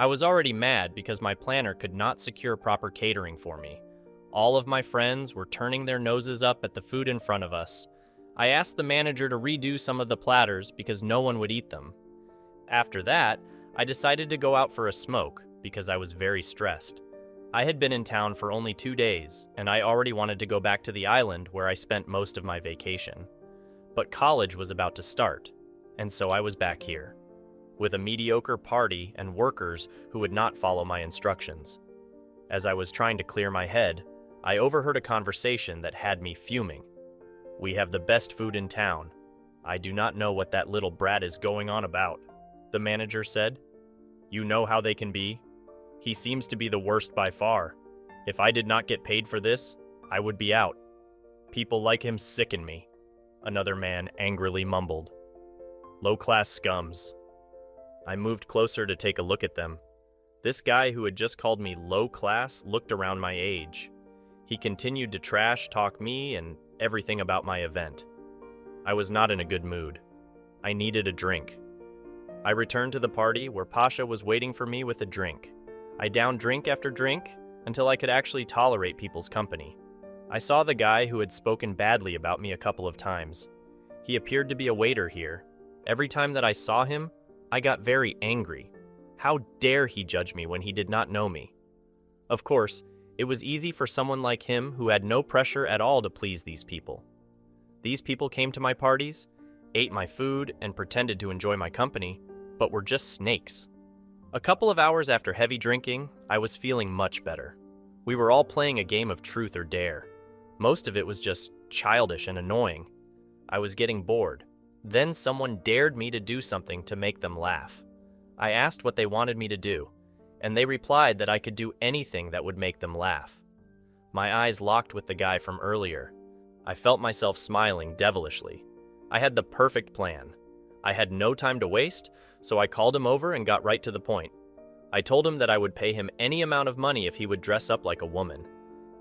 I was already mad because my planner could not secure proper catering for me. All of my friends were turning their noses up at the food in front of us. I asked the manager to redo some of the platters because no one would eat them. After that, I decided to go out for a smoke because I was very stressed. I had been in town for only 2 days, and I already wanted to go back to the island where I spent most of my vacation. But college was about to start, and so I was back here, with a mediocre party and workers who would not follow my instructions. As I was trying to clear my head, I overheard a conversation that had me fuming. "We have the best food in town. I do not know what that little brat is going on about," the manager said. "You know how they can be. He seems to be the worst by far. If I did not get paid for this, I would be out. People like him sicken me," another man angrily mumbled. "Low-class scums." I moved closer to take a look at them. This guy who had just called me low-class looked around my age. He continued to trash talk me and everything about my event. I was not in a good mood. I needed a drink. I returned to the party where Pasha was waiting for me with a drink. I downed drink after drink until I could actually tolerate people's company. I saw the guy who had spoken badly about me a couple of times. He appeared to be a waiter here. Every time that I saw him, I got very angry. How dare he judge me when he did not know me? Of course, it was easy for someone like him who had no pressure at all to please these people. These people came to my parties, ate my food, and pretended to enjoy my company, but were just snakes. A couple of hours after heavy drinking, I was feeling much better. We were all playing a game of truth or dare. Most of it was just childish and annoying. I was getting bored. Then someone dared me to do something to make them laugh. I asked what they wanted me to do, and they replied that I could do anything that would make them laugh. My eyes locked with the guy from earlier. I felt myself smiling devilishly. I had the perfect plan. I had no time to waste, so I called him over and got right to the point. I told him that I would pay him any amount of money if he would dress up like a woman.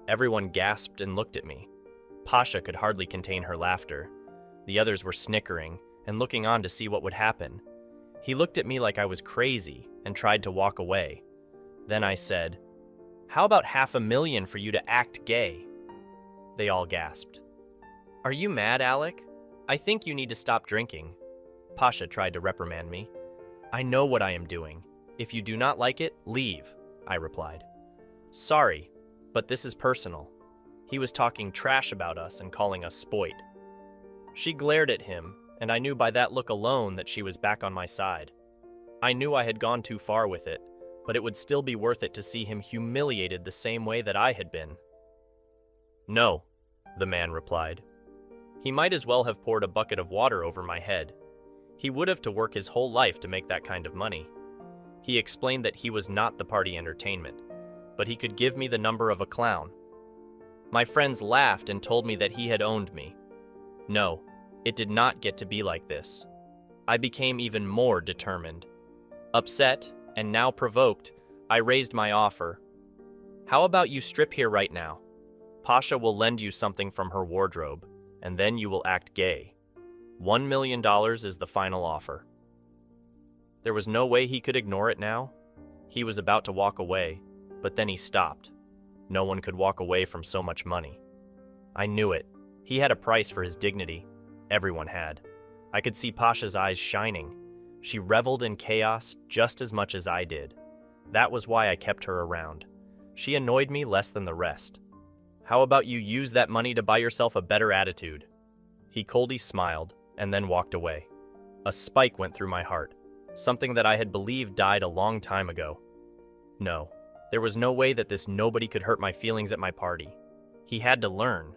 Everyone gasped and looked at me. Pasha could hardly contain her laughter. The others were snickering and looking on to see what would happen. He looked at me like I was crazy and tried to walk away. Then I said, "How about $500,000 for you to act gay?" They all gasped. "Are you mad, Alec? I think you need to stop drinking." Pasha tried to reprimand me. "I know what I am doing. If you do not like it, leave," I replied. "Sorry, but this is personal." He was talking trash about us and calling us spoilt. She glared at him, and I knew by that look alone that she was back on my side. I knew I had gone too far with it, but it would still be worth it to see him humiliated the same way that I had been. "No," the man replied. He might as well have poured a bucket of water over my head. He would have to work his whole life to make that kind of money. He explained that he was not the party entertainment, but he could give me the number of a clown. My friends laughed and told me that he had owned me. No, it did not get to be like this. I became even more determined. Upset, and now provoked, I raised my offer. "How about you strip here right now? Pasha will lend you something from her wardrobe, and then you will act gay. $1 million is the final offer." There was no way he could ignore it now. He was about to walk away, but then he stopped. No one could walk away from so much money. I knew it. He had a price for his dignity. Everyone had. I could see Pasha's eyes shining. She reveled in chaos just as much as I did. That was why I kept her around. She annoyed me less than the rest. "How about you use that money to buy yourself a better attitude?" He coldly smiled and then walked away. A spike went through my heart, something that I had believed died a long time ago. No, there was no way that this nobody could hurt my feelings at my party. He had to learn.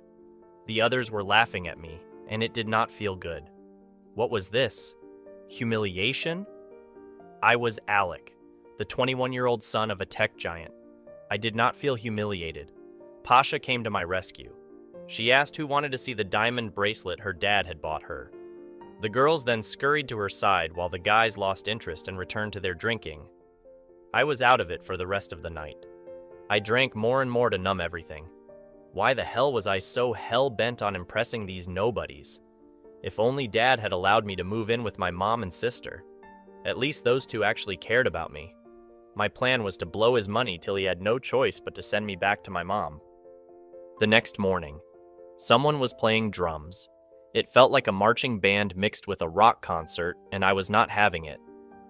The others were laughing at me, and it did not feel good. What was this? Humiliation? I was Alec, the 21-year-old son of a tech giant. I did not feel humiliated. Pasha came to my rescue. She asked who wanted to see the diamond bracelet her dad had bought her. The girls then scurried to her side while the guys lost interest and returned to their drinking. I was out of it for the rest of the night. I drank more and more to numb everything. Why the hell was I so hell-bent on impressing these nobodies? If only Dad had allowed me to move in with my mom and sister. At least those two actually cared about me. My plan was to blow his money till he had no choice but to send me back to my mom. The next morning, someone was playing drums. It felt like a marching band mixed with a rock concert, and I was not having it.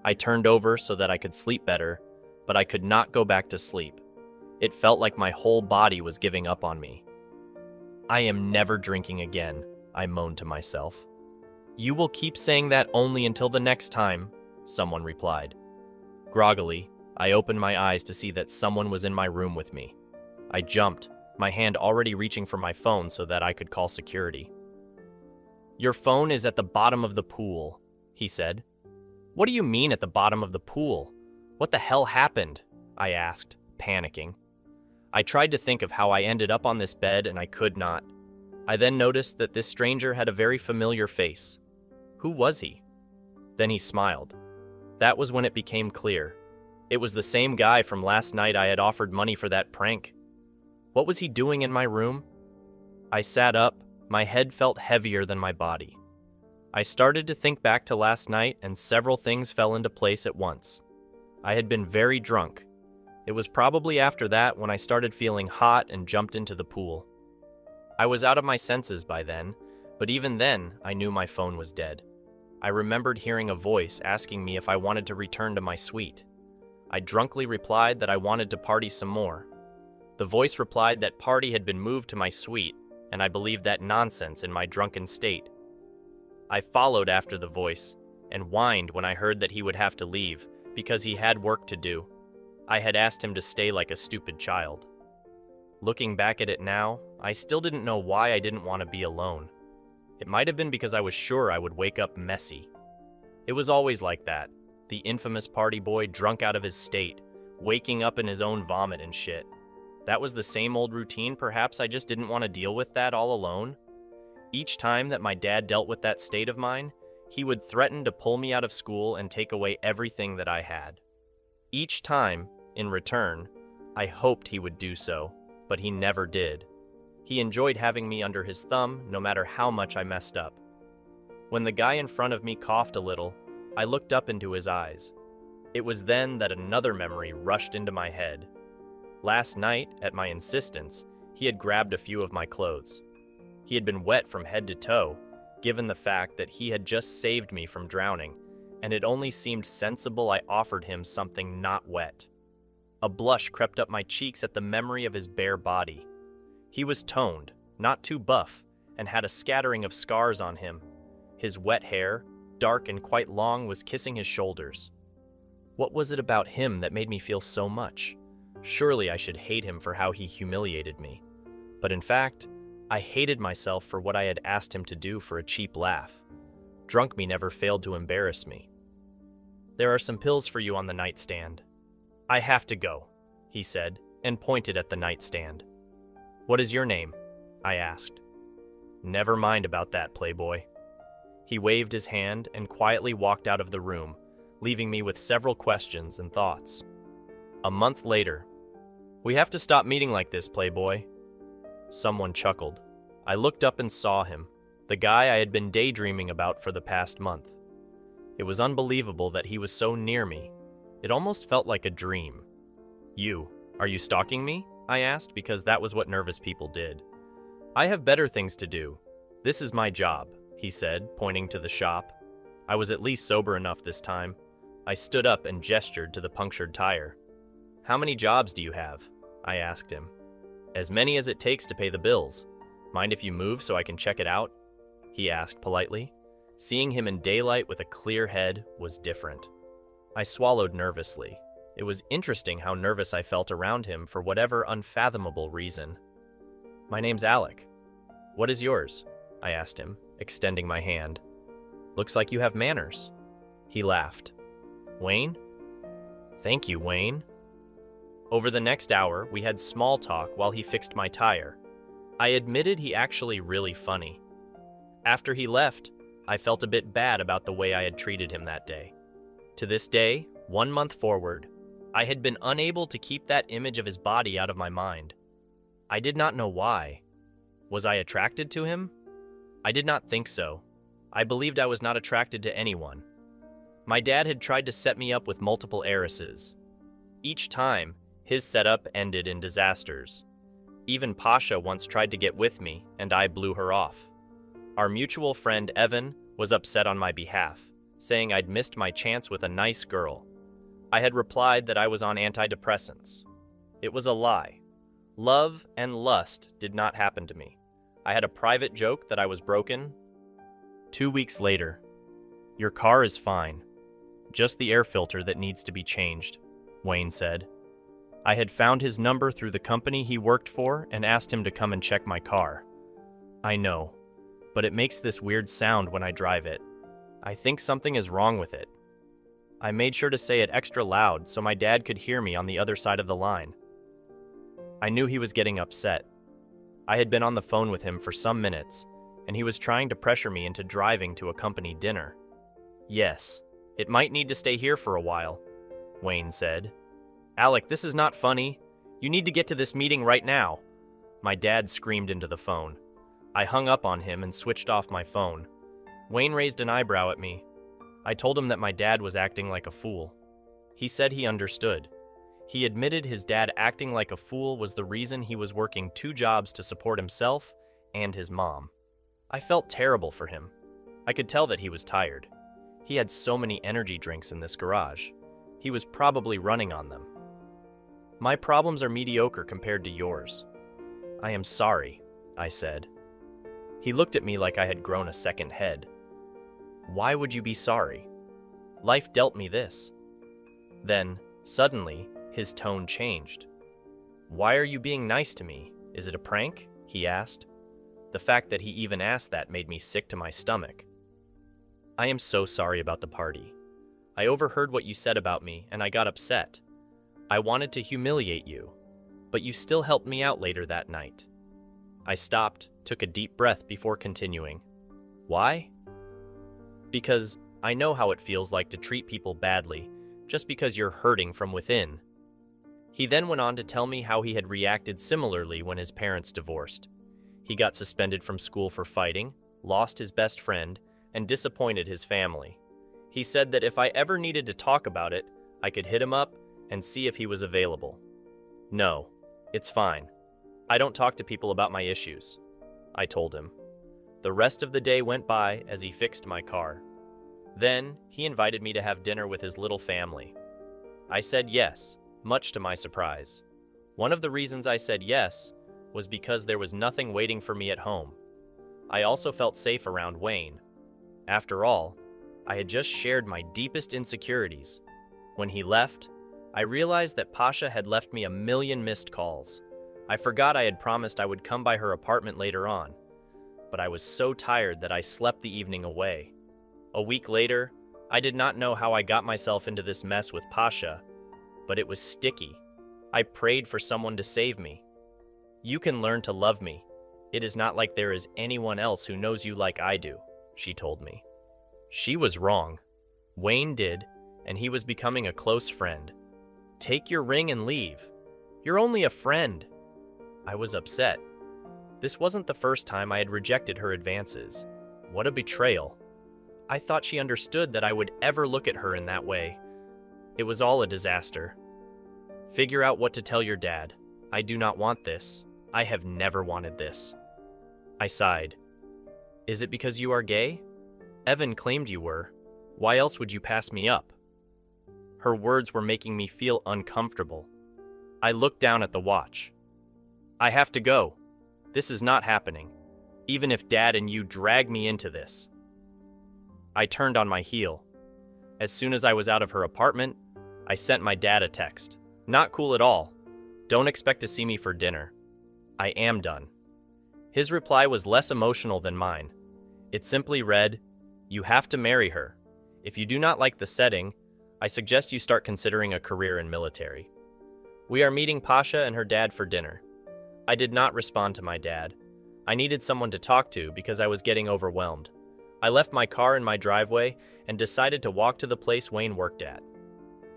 I turned over so that I could sleep better, but I could not go back to sleep. It felt like my whole body was giving up on me. I am never drinking again, I moaned to myself. You will keep saying that only until the next time, someone replied. Groggily, I opened my eyes to see that someone was in my room with me. I jumped, my hand already reaching for my phone so that I could call security. Your phone is at the bottom of the pool, he said. What do you mean at the bottom of the pool? What the hell happened? I asked, panicking. I tried to think of how I ended up on this bed and I could not. I then noticed that this stranger had a very familiar face. Who was he? Then he smiled. That was when it became clear. It was the same guy from last night I had offered money for that prank. What was he doing in my room? I sat up. My head felt heavier than my body. I started to think back to last night and several things fell into place at once. I had been very drunk. It was probably after that when I started feeling hot and jumped into the pool. I was out of my senses by then, but even then I knew my phone was dead. I remembered hearing a voice asking me if I wanted to return to my suite. I drunkenly replied that I wanted to party some more. The voice replied that party had been moved to my suite, and I believed that nonsense in my drunken state. I followed after the voice and whined when I heard that he would have to leave because he had work to do. I had asked him to stay like a stupid child. Looking back at it now, I still didn't know why I didn't want to be alone. It might have been because I was sure I would wake up messy. It was always like that, the infamous party boy drunk out of his state, waking up in his own vomit and shit. That was the same old routine. Perhaps I just didn't want to deal with that all alone. Each time that my dad dealt with that state of mine, he would threaten to pull me out of school and take away everything that I had. Each time, in return, I hoped he would do so, but he never did. He enjoyed having me under his thumb no matter how much I messed up. When the guy in front of me coughed a little, I looked up into his eyes. It was then that another memory rushed into my head. Last night, at my insistence, he had grabbed a few of my clothes. He had been wet from head to toe, given the fact that he had just saved me from drowning, and it only seemed sensible I offered him something not wet. A blush crept up my cheeks at the memory of his bare body. He was toned, not too buff, and had a scattering of scars on him. His wet hair, dark and quite long, was kissing his shoulders. What was it about him that made me feel so much? Surely I should hate him for how he humiliated me. But in fact, I hated myself for what I had asked him to do for a cheap laugh. Drunk me never failed to embarrass me. There are some pills for you on the nightstand. I have to go, he said, and pointed at the nightstand. What is your name? I asked. Never mind about that, playboy. He waved his hand and quietly walked out of the room, leaving me with several questions and thoughts. A month later. We have to stop meeting like this, playboy. Someone chuckled. I looked up and saw him, the guy I had been daydreaming about for the past month. It was unbelievable that he was so near me. It almost felt like a dream. Are you stalking me? I asked, because that was what nervous people did. I have better things to do. This is my job, he said, pointing to the shop. I was at least sober enough this time. I stood up and gestured to the punctured tire. How many jobs do you have? I asked him. As many as it takes to pay the bills. Mind if you move so I can check it out? He asked politely. Seeing him in daylight with a clear head was different. I swallowed nervously. It was interesting how nervous I felt around him for whatever unfathomable reason. My name's Alec. What is yours? I asked him, extending my hand. Looks like you have manners. He laughed. Wayne? Thank you, Wayne. Over the next hour, we had small talk while he fixed my tire. I admitted he actually really funny. After he left, I felt a bit bad about the way I had treated him that day. To this day, 1 month forward, I had been unable to keep that image of his body out of my mind. I did not know why. Was I attracted to him? I did not think so. I believed I was not attracted to anyone. My dad had tried to set me up with multiple heiresses. Each time, his setup ended in disasters. Even Pasha once tried to get with me, and I blew her off. Our mutual friend Evan was upset on my behalf, saying I'd missed my chance with a nice girl. I had replied that I was on antidepressants. It was a lie. Love and lust did not happen to me. I had a private joke that I was broken. 2 weeks later, your car is fine. Just the air filter that needs to be changed, Wayne said. I had found his number through the company he worked for and asked him to come and check my car. I know, but it makes this weird sound when I drive it. I think something is wrong with it. I made sure to say it extra loud so my dad could hear me on the other side of the line. I knew he was getting upset. I had been on the phone with him for some minutes, and he was trying to pressure me into driving to a company dinner. Yes, it might need to stay here for a while, Wayne said. Alec, this is not funny. You need to get to this meeting right now. My dad screamed into the phone. I hung up on him and switched off my phone. Wayne raised an eyebrow at me. I told him that my dad was acting like a fool. He said he understood. He admitted his dad acting like a fool was the reason he was working 2 jobs to support himself and his mom. I felt terrible for him. I could tell that he was tired. He had so many energy drinks in this garage. He was probably running on them. My problems are mediocre compared to yours. I am sorry, I said. He looked at me like I had grown a second head. Why would you be sorry? Life dealt me this. Then, suddenly, his tone changed. Why are you being nice to me? Is it a prank? He asked. The fact that he even asked that made me sick to my stomach. I am so sorry about the party. I overheard what you said about me and I got upset. I wanted to humiliate you, but you still helped me out later that night. I stopped, took a deep breath before continuing. Why? Because I know how it feels like to treat people badly just because you're hurting from within. He then went on to tell me how he had reacted similarly when his parents divorced. He got suspended from school for fighting, lost his best friend, and disappointed his family. He said that if I ever needed to talk about it, I could hit him up and see if he was available. No, it's fine. I don't talk to people about my issues, I told him. The rest of the day went by as he fixed my car. Then, he invited me to have dinner with his little family. I said yes, much to my surprise. One of the reasons I said yes was because there was nothing waiting for me at home. I also felt safe around Wayne. After all, I had just shared my deepest insecurities. When he left, I realized that Pasha had left me a million missed calls. I forgot I had promised I would come by her apartment later on, but I was so tired that I slept the evening away. A week later, I did not know how I got myself into this mess with Pasha, but it was sticky. I prayed for someone to save me. You can learn to love me. It is not like there is anyone else who knows you like I do, she told me. She was wrong. Wayne did, and he was becoming a close friend. Take your ring and leave. You're only a friend. I was upset. This wasn't the first time I had rejected her advances. What a betrayal. I thought she understood that I would ever look at her in that way. It was all a disaster. Figure out what to tell your dad. I do not want this. I have never wanted this. I sighed. Is it because you are gay? Evan claimed you were. Why else would you pass me up? Her words were making me feel uncomfortable. I looked down at the watch. I have to go. This is not happening, even if Dad and you drag me into this. I turned on my heel. As soon as I was out of her apartment, I sent my dad a text. Not cool at all. Don't expect to see me for dinner. I am done. His reply was less emotional than mine. It simply read, "You have to marry her. If you do not like the setting, I suggest you start considering a career in military. We are meeting Pasha and her dad for dinner." I did not respond to my dad. I needed someone to talk to because I was getting overwhelmed. I left my car in my driveway and decided to walk to the place Wayne worked at.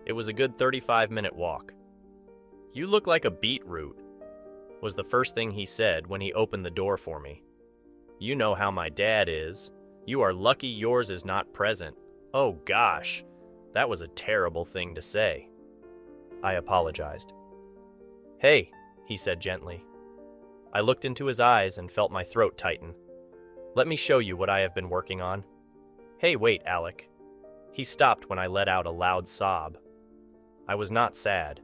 It was a good 35-minute walk. "You look like a beetroot," was the first thing he said when he opened the door for me. "You know how my dad is. You are lucky yours is not present." Oh gosh, that was a terrible thing to say. I apologized. "Hey," he said gently. I looked into his eyes and felt my throat tighten. "Let me show you what I have been working on." "Hey, wait, Alec." He stopped when I let out a loud sob. I was not sad.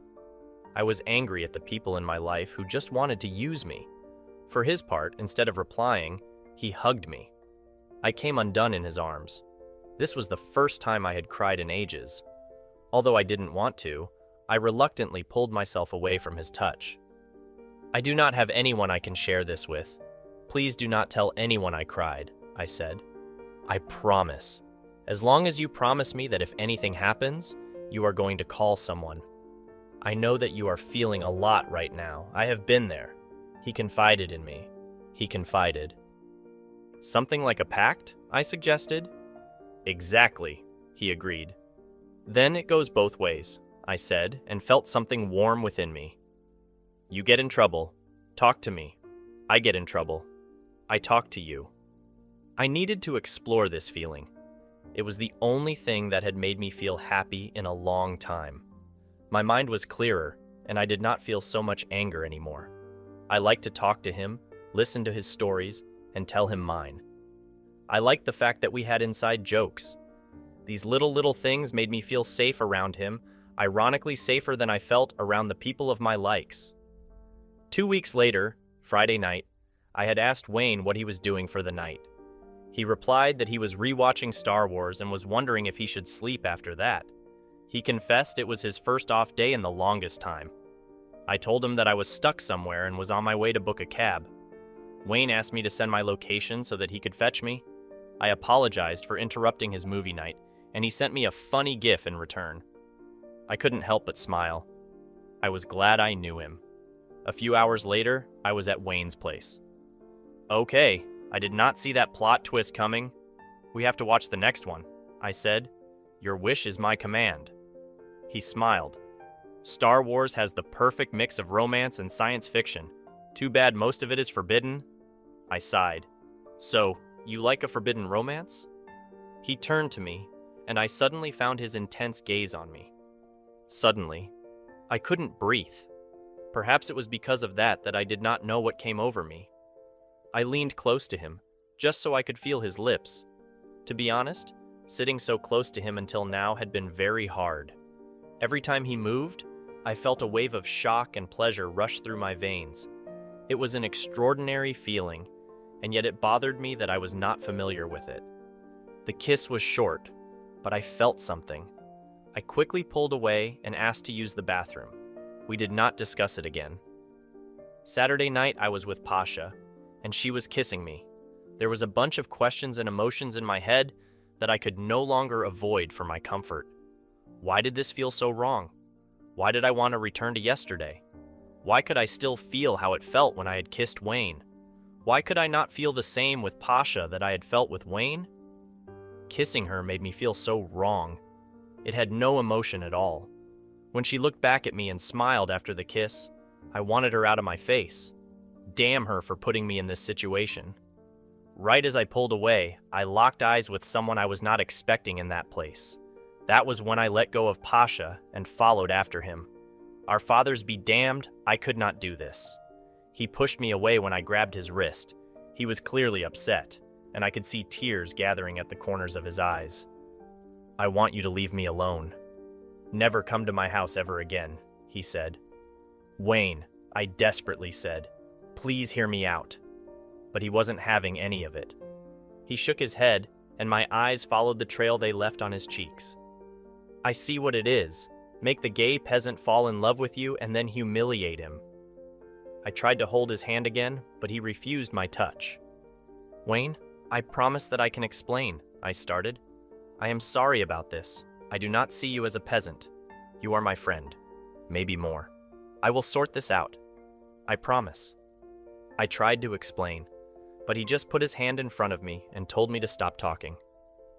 I was angry at the people in my life who just wanted to use me. For his part, instead of replying, he hugged me. I came undone in his arms. This was the first time I had cried in ages. Although I didn't want to, I reluctantly pulled myself away from his touch. "I do not have anyone I can share this with. Please do not tell anyone I cried," I said. "I promise. As long as you promise me that if anything happens, you are going to call someone. I know that you are feeling a lot right now. I have been there." He confided in me. He confided. "Something like a pact?" I suggested. "Exactly," he agreed. "Then it goes both ways," I said, and felt something warm within me. "You get in trouble. Talk to me. I get in trouble. I talk to you." I needed to explore this feeling. It was the only thing that had made me feel happy in a long time. My mind was clearer, and I did not feel so much anger anymore. I liked to talk to him, listen to his stories, and tell him mine. I liked the fact that we had inside jokes. These little things made me feel safe around him, ironically safer than I felt around the people of my likes. 2 weeks later, Friday night, I had asked Wayne what he was doing for the night. He replied that he was rewatching Star Wars and was wondering if he should sleep after that. He confessed it was his first off day in the longest time. I told him that I was stuck somewhere and was on my way to book a cab. Wayne asked me to send my location so that he could fetch me. I apologized for interrupting his movie night, and he sent me a funny GIF in return. I couldn't help but smile. I was glad I knew him. A few hours later, I was at Wayne's place. "Okay, I did not see that plot twist coming. We have to watch the next one," I said. "Your wish is my command." He smiled. "Star Wars has the perfect mix of romance and science fiction. Too bad most of it is forbidden." I sighed. "So, you like a forbidden romance?" He turned to me, and I suddenly found his intense gaze on me. Suddenly, I couldn't breathe. Perhaps it was because of that I did not know what came over me. I leaned close to him, just so I could feel his lips. To be honest, sitting so close to him until now had been very hard. Every time he moved, I felt a wave of shock and pleasure rush through my veins. It was an extraordinary feeling, and yet it bothered me that I was not familiar with it. The kiss was short, but I felt something. I quickly pulled away and asked to use the bathroom. We did not discuss it again. Saturday night, I was with Pasha, and she was kissing me. There was a bunch of questions and emotions in my head that I could no longer avoid for my comfort. Why did this feel so wrong? Why did I want to return to yesterday? Why could I still feel how it felt when I had kissed Wayne? Why could I not feel the same with Pasha that I had felt with Wayne? Kissing her made me feel so wrong. It had no emotion at all. When she looked back at me and smiled after the kiss, I wanted her out of my face. Damn her for putting me in this situation. Right as I pulled away, I locked eyes with someone I was not expecting in that place. That was when I let go of Pasha and followed after him. Our fathers be damned, I could not do this. He pushed me away when I grabbed his wrist. He was clearly upset, and I could see tears gathering at the corners of his eyes. "I want you to leave me alone. Never come to my house ever again," he said. "Wayne," I desperately said, "please hear me out." But he wasn't having any of it. He shook his head, and my eyes followed the trail they left on his cheeks. "I see what it is. Make the gay peasant fall in love with you and then humiliate him." I tried to hold his hand again, but he refused my touch. "Wayne, I promise that I can explain," I started. "I am sorry about this. I do not see you as a peasant. You are my friend. Maybe more. I will sort this out. I promise." I tried to explain, but he just put his hand in front of me and told me to stop talking.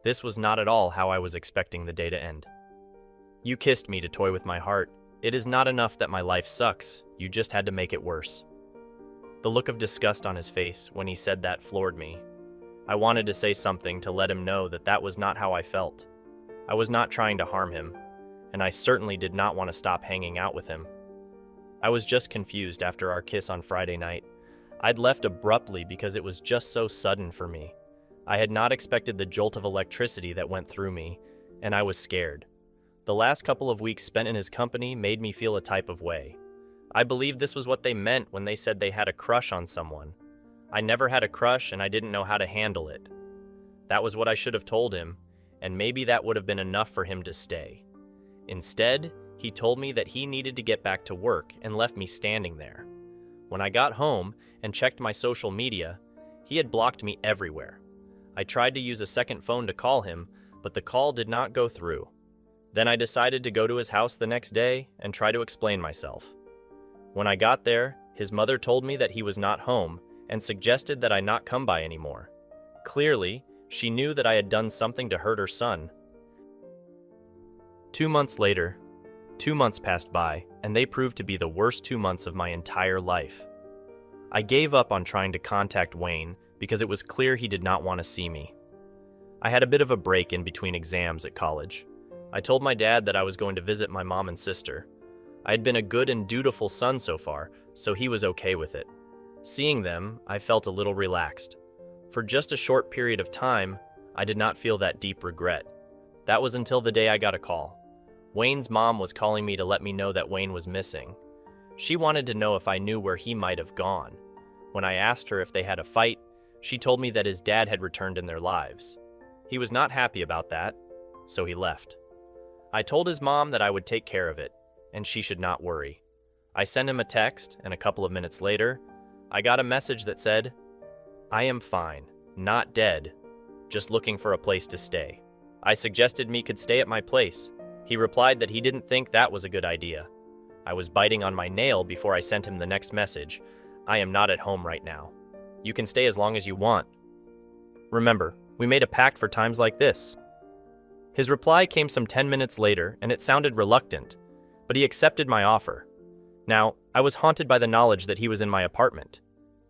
This was not at all how I was expecting the day to end. "You kissed me to toy with my heart. It is not enough that my life sucks. You just had to make it worse." The look of disgust on his face when he said that floored me. I wanted to say something to let him know that that was not how I felt. I was not trying to harm him, and I certainly did not want to stop hanging out with him. I was just confused after our kiss on Friday night. I'd left abruptly because it was just so sudden for me. I had not expected the jolt of electricity that went through me, and I was scared. The last couple of weeks spent in his company made me feel a type of way. I believe this was what they meant when they said they had a crush on someone. I never had a crush, and I didn't know how to handle it. That was what I should have told him, and maybe that would have been enough for him to stay. Instead, he told me that he needed to get back to work and left me standing there. When I got home and checked my social media, he had blocked me everywhere. I tried to use a second phone to call him, but the call did not go through. Then I decided to go to his house the next day and try to explain myself. When I got there, his mother told me that he was not home and suggested that I not come by anymore. Clearly, she knew that I had done something to hurt her son. 2 months later, 2 months passed by, and they proved to be the worst 2 months of my entire life. I gave up on trying to contact Wayne because it was clear he did not want to see me. I had a bit of a break in between exams at college. I told my dad that I was going to visit my mom and sister. I had been a good and dutiful son so far, so he was okay with it. Seeing them, I felt a little relaxed. For just a short period of time, I did not feel that deep regret. That was until the day I got a call. Wayne's mom was calling me to let me know that Wayne was missing. She wanted to know if I knew where he might have gone. When I asked her if they had a fight, she told me that his dad had returned in their lives. He was not happy about that, so he left. I told his mom that I would take care of it, and she should not worry. I sent him a text, and a couple of minutes later, I got a message that said, "I am fine, not dead, just looking for a place to stay." I suggested me could stay at my place. He replied that he didn't think that was a good idea. I was biting on my nail before I sent him the next message. "I am not at home right now. You can stay as long as you want. Remember, we made a pact for times like this." His reply came some 10 minutes later, and it sounded reluctant, but he accepted my offer. Now, I was haunted by the knowledge that he was in my apartment.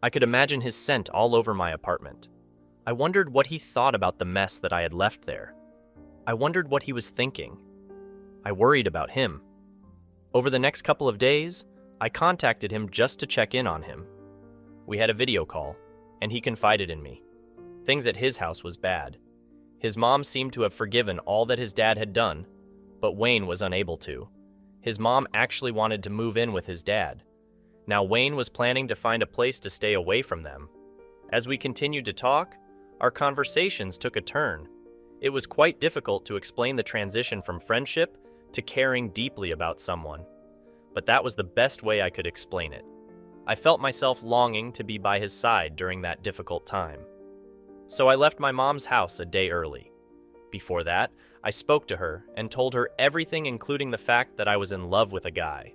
I could imagine his scent all over my apartment. I wondered what he thought about the mess that I had left there. I wondered what he was thinking. I worried about him. Over the next couple of days, I contacted him just to check in on him. We had a video call, and he confided in me. Things at his house was bad. His mom seemed to have forgiven all that his dad had done, but Wayne was unable to. His mom actually wanted to move in with his dad. Now Wayne was planning to find a place to stay away from them. As we continued to talk, our conversations took a turn. It was quite difficult to explain the transition from friendship to caring deeply about someone. But that was the best way I could explain it. I felt myself longing to be by his side during that difficult time. So I left my mom's house a day early. Before that, I spoke to her and told her everything, including the fact that I was in love with a guy.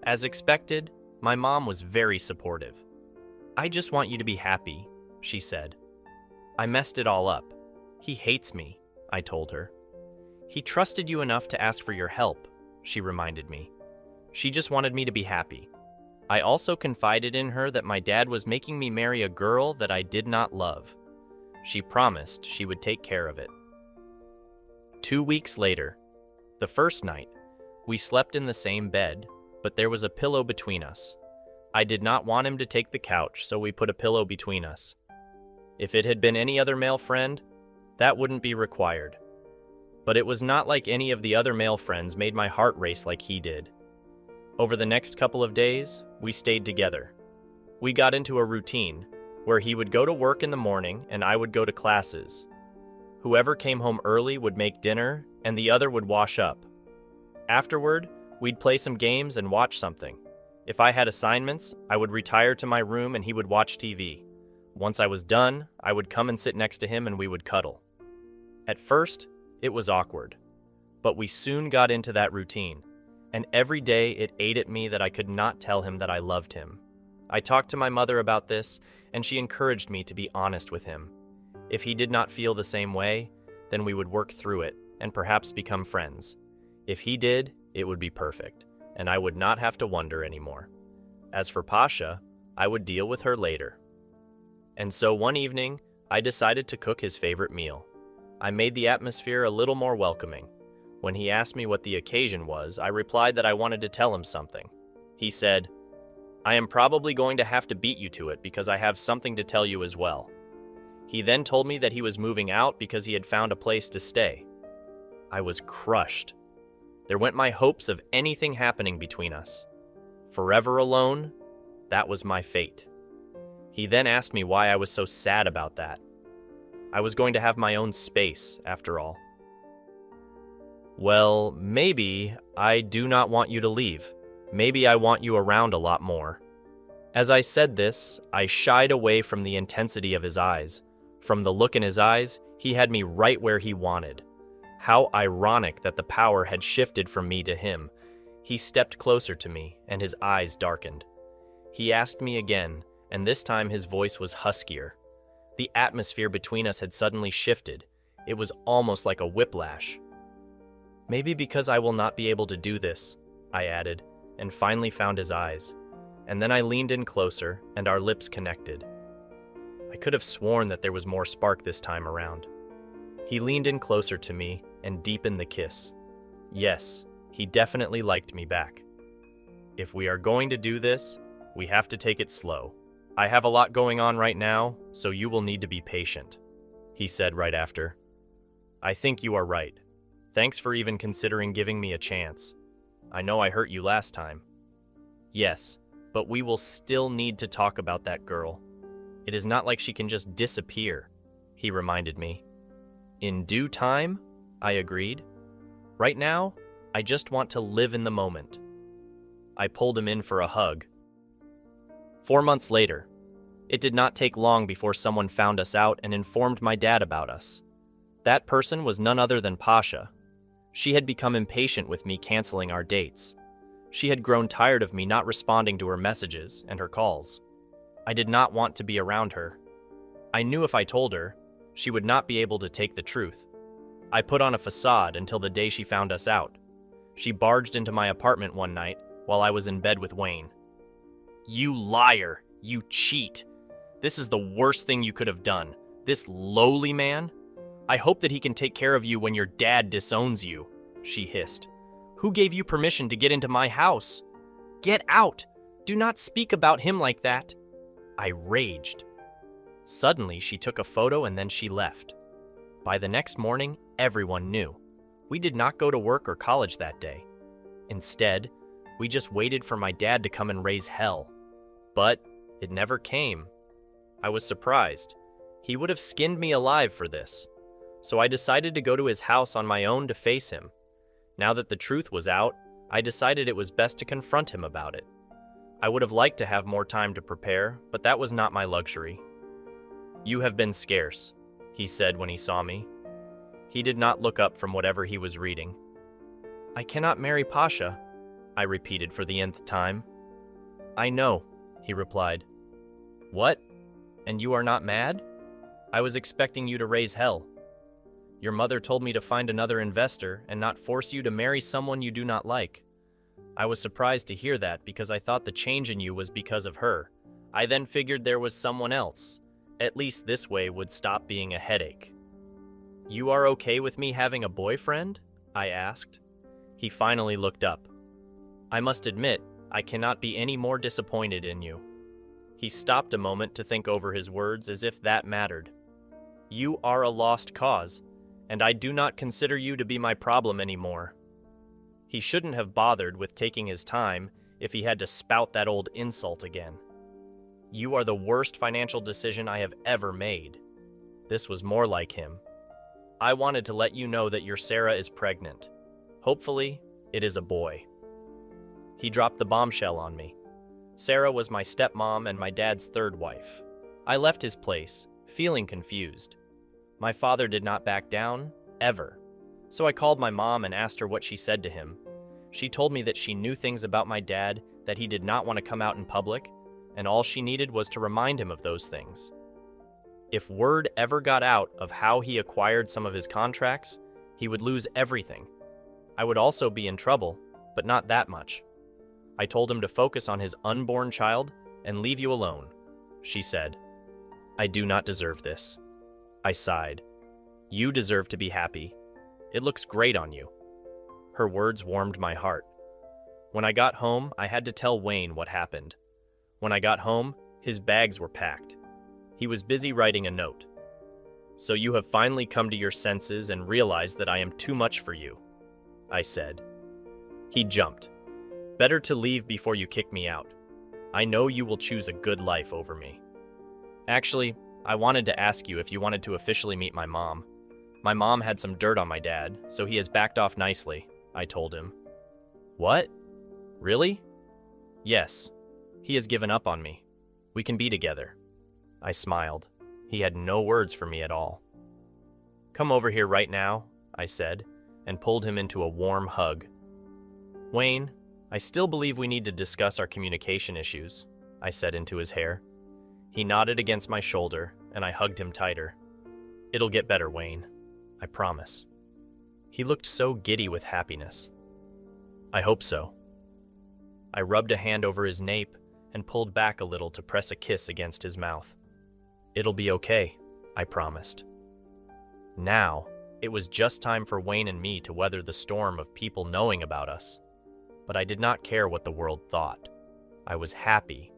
As expected, my mom was very supportive. "I just want you to be happy," she said. "I messed it all up. He hates me," I told her. "He trusted you enough to ask for your help," she reminded me. She just wanted me to be happy. I also confided in her that my dad was making me marry a girl that I did not love. She promised she would take care of it. 2 weeks later, the first night, we slept in the same bed, but there was a pillow between us. I did not want him to take the couch, so we put a pillow between us. If it had been any other male friend, that wouldn't be required. But it was not like any of the other male friends made my heart race like he did. Over the next couple of days, we stayed together. We got into a routine where he would go to work in the morning and I would go to classes. Whoever came home early would make dinner and the other would wash up. Afterward, we'd play some games and watch something. If I had assignments, I would retire to my room and he would watch TV. Once I was done, I would come and sit next to him and we would cuddle. At first, it was awkward, but we soon got into that routine, and every day it ate at me that I could not tell him that I loved him. I talked to my mother about this, and she encouraged me to be honest with him. If he did not feel the same way, then we would work through it and perhaps become friends. If he did, it would be perfect, and I would not have to wonder anymore. As for Pasha, I would deal with her later. And so one evening, I decided to cook his favorite meal. I made the atmosphere a little more welcoming. When he asked me what the occasion was, I replied that I wanted to tell him something. He said, "I am probably going to have to beat you to it because I have something to tell you as well." He then told me that he was moving out because he had found a place to stay. I was crushed. There went my hopes of anything happening between us. Forever alone, that was my fate. He then asked me why I was so sad about that. I was going to have my own space, after all. Well, maybe I do not want you to leave. Maybe I want you around a lot more. As I said this, I shied away from the intensity of his eyes. From the look in his eyes, he had me right where he wanted. How ironic that the power had shifted from me to him. He stepped closer to me, and his eyes darkened. He asked me again, and this time his voice was huskier. The atmosphere between us had suddenly shifted. It was almost like a whiplash. "Maybe because I will not be able to do this," I added, and finally found his eyes. And then I leaned in closer, and our lips connected. I could have sworn that there was more spark this time around. He leaned in closer to me and deepened the kiss. Yes, he definitely liked me back. "If we are going to do this, we have to take it slow. I have a lot going on right now, so you will need to be patient," he said right after. "I think you are right. Thanks for even considering giving me a chance. I know I hurt you last time." "Yes, but we will still need to talk about that girl. It is not like she can just disappear," he reminded me. "In due time," I agreed. "Right now, I just want to live in the moment." I pulled him in for a hug. 4 months later, it did not take long before someone found us out and informed my dad about us. That person was none other than Pasha. She had become impatient with me canceling our dates. She had grown tired of me not responding to her messages and her calls. I did not want to be around her. I knew if I told her, she would not be able to take the truth. I put on a facade until the day she found us out. She barged into my apartment one night while I was in bed with Wayne. "You liar! You cheat! This is the worst thing you could have done. This lowly man? I hope that he can take care of you when your dad disowns you," she hissed. "Who gave you permission to get into my house? Get out! Do not speak about him like that." I raged. Suddenly, she took a photo and then she left. By the next morning, everyone knew. We did not go to work or college that day. Instead, we just waited for my dad to come and raise hell. But it never came. I was surprised. He would have skinned me alive for this. So I decided to go to his house on my own to face him. Now that the truth was out, I decided it was best to confront him about it. I would have liked to have more time to prepare, but that was not my luxury. "You have been scarce," he said when he saw me. He did not look up from whatever he was reading. "I cannot marry Pasha," I repeated for the nth time. "I know," he replied. "What? And you are not mad? I was expecting you to raise hell. Your mother told me to find another investor and not force you to marry someone you do not like. I was surprised to hear that because I thought the change in you was because of her. I then figured there was someone else. At least this way would stop being a headache." "You are okay with me having a boyfriend?" I asked. He finally looked up. "I must admit, I cannot be any more disappointed in you." He stopped a moment to think over his words as if that mattered. "You are a lost cause, and I do not consider you to be my problem anymore." He shouldn't have bothered with taking his time if he had to spout that old insult again. "You are the worst financial decision I have ever made." This was more like him. "I wanted to let you know that your Sarah is pregnant. Hopefully, it is a boy." He dropped the bombshell on me. Sarah was my stepmom and my dad's third wife. I left his place, feeling confused. My father did not back down, ever. So I called my mom and asked her what she said to him. She told me that she knew things about my dad that he did not want to come out in public, and all she needed was to remind him of those things. If word ever got out of how he acquired some of his contracts, he would lose everything. I would also be in trouble, but not that much. I told him to focus on his unborn child and leave you alone, she said. "I do not deserve this." I sighed. "You deserve to be happy. It looks great on you." Her words warmed my heart. When I got home, I had to tell Wayne what happened. When I got home, his bags were packed. He was busy writing a note. "So you have finally come to your senses and realized that I am too much for you," I said. He jumped. "Better to leave before you kick me out. I know you will choose a good life over me." "Actually, I wanted to ask you if you wanted to officially meet my mom. My mom had some dirt on my dad, so he has backed off nicely," I told him. "What? Really?" "Yes. He has given up on me. We can be together." I smiled. He had no words for me at all. "Come over here right now," I said, and pulled him into a warm hug. "Wayne, I still believe we need to discuss our communication issues," I said into his hair. He nodded against my shoulder, and I hugged him tighter. "It'll get better, Wayne. I promise." He looked so giddy with happiness. "I hope so." I rubbed a hand over his nape and pulled back a little to press a kiss against his mouth. "It'll be okay," I promised. Now, it was just time for Wayne and me to weather the storm of people knowing about us. But I did not care what the world thought. I was happy.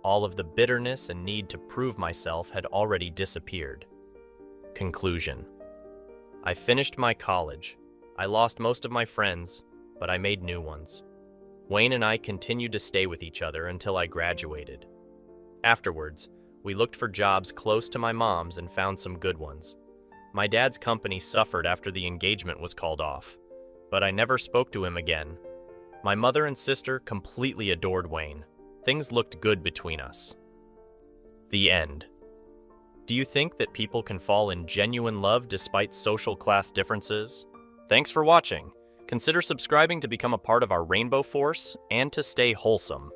All of the bitterness and need to prove myself had already disappeared. Conclusion. I finished my college. I lost most of my friends, but I made new ones. Wayne and I continued to stay with each other until I graduated. Afterwards, we looked for jobs close to my mom's and found some good ones. My dad's company suffered after the engagement was called off, but I never spoke to him again. My mother and sister completely adored Wayne. Things looked good between us. The end. Do you think that people can fall in genuine love despite social class differences? Thanks for watching. Consider subscribing to become a part of our Rainbow Force and to stay wholesome.